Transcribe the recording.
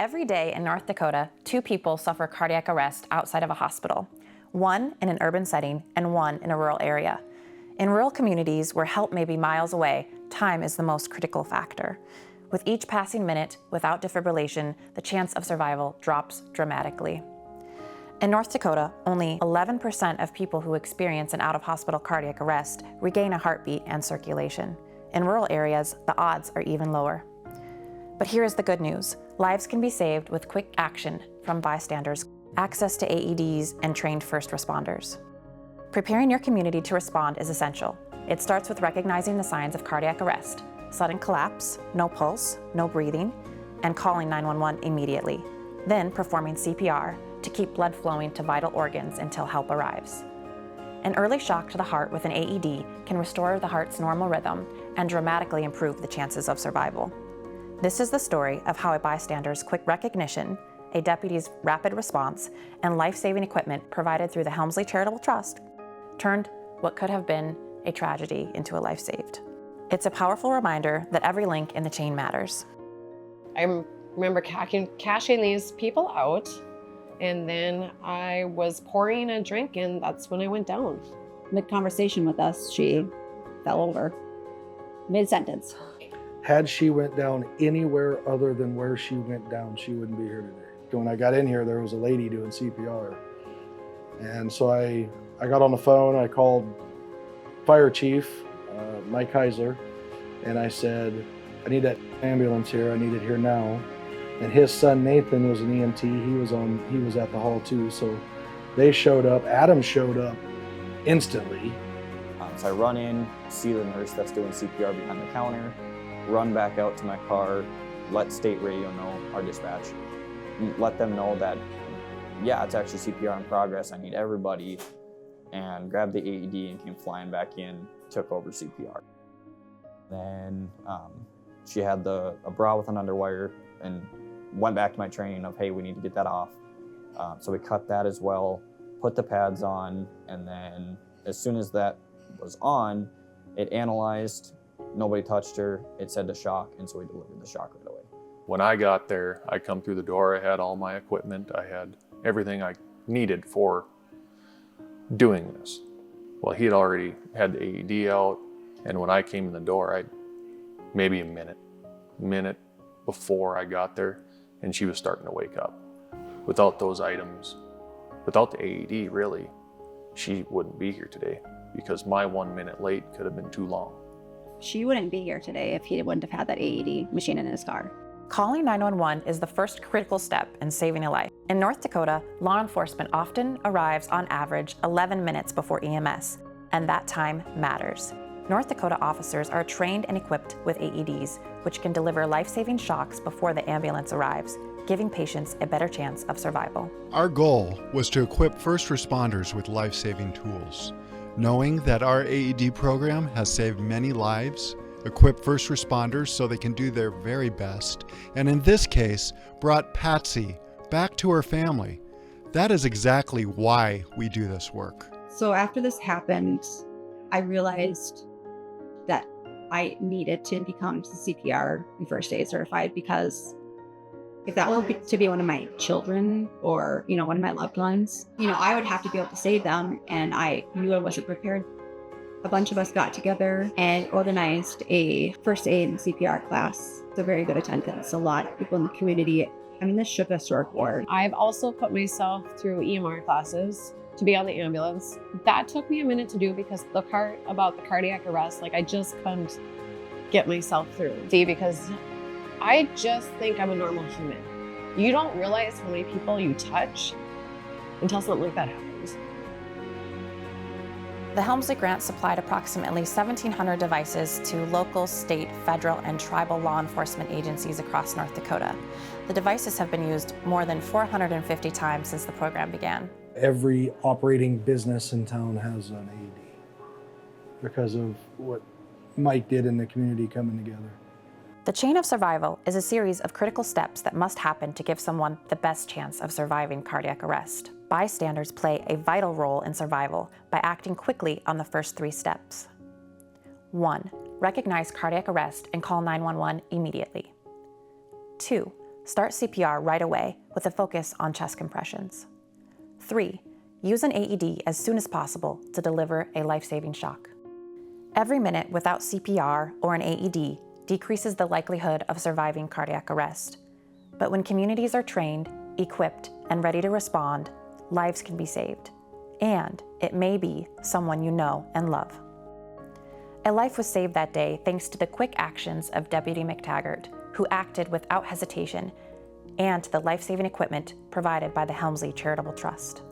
Every day in North Dakota, 2 people suffer cardiac arrest outside of a hospital, one in an urban setting and one in a rural area. In rural communities where help may be miles away, time is the most critical factor. With each passing minute without defibrillation, the chance of survival drops dramatically. In North Dakota, only 11% of people who experience an out-of-hospital cardiac arrest regain a heartbeat and circulation. In rural areas, the odds are even lower. But here is the good news. Lives can be saved with quick action from bystanders, access to AEDs, and trained first responders. Preparing your community to respond is essential. It starts with recognizing the signs of cardiac arrest: sudden collapse, no pulse, no breathing, and calling 911 immediately. Then performing CPR to keep blood flowing to vital organs until help arrives. An early shock to the heart with an AED can restore the heart's normal rhythm and dramatically improve the chances of survival. This is the story of how a bystander's quick recognition, a deputy's rapid response, and life-saving equipment provided through the Helmsley Charitable Trust turned what could have been a tragedy into a life saved. It's a powerful reminder that every link in the chain matters. I remember cashing these people out, and then I was pouring a drink, and that's when I went down. Mid-conversation with us, she fell over, mid-sentence. Had she went down anywhere other than where she went down, she wouldn't be here today. When I got in here, there was a lady doing CPR. And so I got on the phone, I called Fire Chief, Mike Heisler, and I said, I need that ambulance here, I need it here now. And his son Nathan was an EMT, he was at the hall too, so they showed up. Adam showed up instantly. So I run in, see the nurse that's doing CPR behind the counter, run back out to my car, let state radio know, our dispatch, let them know that, yeah, it's actually CPR in progress, I need everybody, and grabbed the AED and came flying back in, took over CPR. Then she had a bra with an underwire and went back to my training of, hey, we need to get that off. So we cut that as well, put the pads on, and then as soon as that was on, it analyzed, nobody touched her, it said to shock, and so we delivered the shock right away. When I got there, I come through the door, I had all my equipment, I had everything I needed for doing this. Well, he had already had the AED out, and when I came in the door, maybe a minute before I got there, and she was starting to wake up. Without those items, without the AED really, she wouldn't be here today, because my 1 minute late could have been too long. She wouldn't be here today if he wouldn't have had that AED machine in his car. Calling 911 is the first critical step in saving a life. In North Dakota, law enforcement often arrives on average 11 minutes before EMS, and that time matters. North Dakota officers are trained and equipped with AEDs, which can deliver life-saving shocks before the ambulance arrives, giving patients a better chance of survival. Our goal was to equip first responders with life-saving tools. Knowing that our AED program has saved many lives, equipped first responders so they can do their very best, and in this case, brought Patsy back to her family. That is exactly why we do this work. So after this happened, I realized that I needed to become CPR and first aid certified, because if that were to be one of my children or, one of my loved ones, I would have to be able to save them, and I knew I wasn't prepared. A bunch of us got together and organized a first aid and CPR class. It's a very good attendance. A lot of people in the community. This shook us to our core. I've also put myself through EMR classes to be on the ambulance. That took me a minute to do, because the part about the cardiac arrest, I just couldn't get myself through. Because I just think I'm a normal human. You don't realize how many people you touch until something like that happens. The Helmsley Grant supplied approximately 1,700 devices to local, state, federal, and tribal law enforcement agencies across North Dakota. The devices have been used more than 450 times since the program began. Every operating business in town has an AED because of what Mike did in the community coming together. The chain of survival is a series of critical steps that must happen to give someone the best chance of surviving cardiac arrest. Bystanders play a vital role in survival by acting quickly on the first 3 steps. 1. Recognize cardiac arrest and call 911 immediately. 2. Start CPR right away with a focus on chest compressions. 3. Use an AED as soon as possible to deliver a life-saving shock. Every minute without CPR or an AED decreases the likelihood of surviving cardiac arrest. But when communities are trained, equipped, and ready to respond, lives can be saved. And it may be someone you know and love. A life was saved that day thanks to the quick actions of Deputy McTaggart, who acted without hesitation, and to the life-saving equipment provided by the Helmsley Charitable Trust.